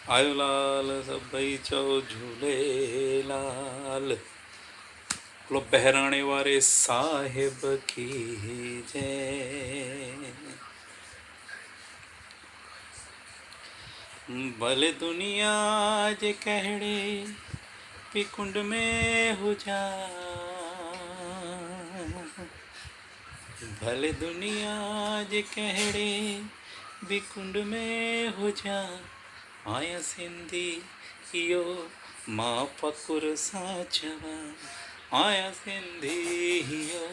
आयोलाल सभई चओ झूलेलाल। बोलो बहराणे वारे साहिब की जय। भले दुनिया जे कहड़े भी कुंड में हुजा, भले दुनिया जे कहड़े भी कुंड में हुजा, आया सिंधी इहो मां फ़कुर सां चवां, आया सिंधी इहो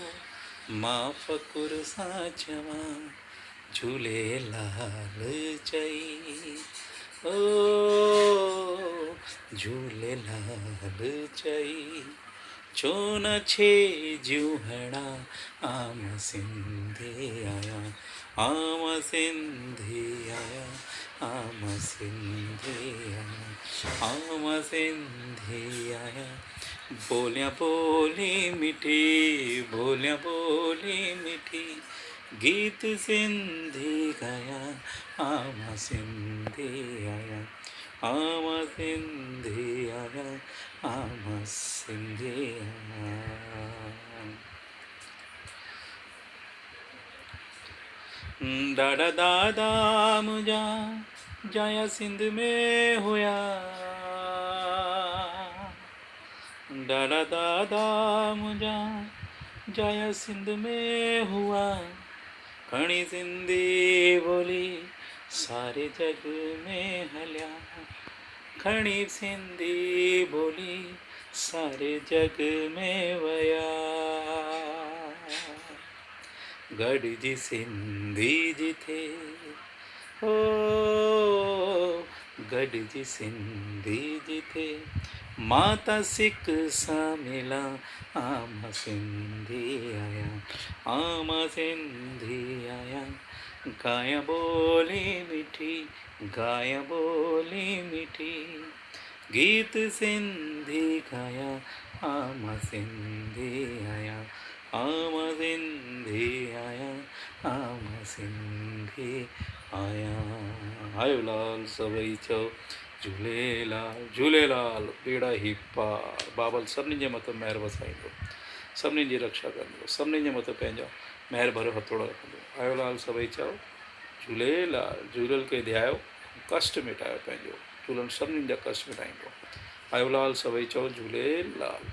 मां फ़कुर सां चवां, झूलेलाल चई ओ झूलेलाल चई, छो न छे जूहड़ा आम सिंधी आया, आम सिंधी आया, आम सिंधी आया, आम सिंधी आया। बोलियां बोली मिठी, बोलियां बोली मिठी, गीत सिंधी गाया, आम सिंधी आया, आम सिंधी आया, आम सिंधी आया। ॾाढा दादा मुंहिंजा जाया सिंध में हुया, ॾाढा दादा मुंहिंजा जाया सिंध में हुआ, खणी सिंधी ॿोली सारे जग में हलिया, खणी सिंधी ॿोली सारे जग में वया, गॾिजी सिंधी जिथे ओ गॾिजी सिंधी जिथे, माता सिक सां मिला, आम सिंधी आया, आम सिंधी आया, गाया बोली मिठी, गाया बोली मिठी, गीत सिंधी गाया, आम सिंधी आया, आम सिंधी आया, आम सिंधी आया। आयोलाल सभई चओ झूलेलाल झूलेलाल। बेड़ा ही पार। बाबल सभिनी जे मथां महिर वसाईंदो, सभिनी जी रक्षा कंदो, सभिनी जे मथां पंहिंजा महिर भरियो हथोड़ो रखंदो। आयोलाल सभई चओ झूलेलाल। झूलेलाल खे ध्यायो, कष्ट मिटायो पंहिंजो, झूलेलाल सभिनी जा कष्ट मिटाईंदो। आयोलाल सभई चओ झूलेलाल।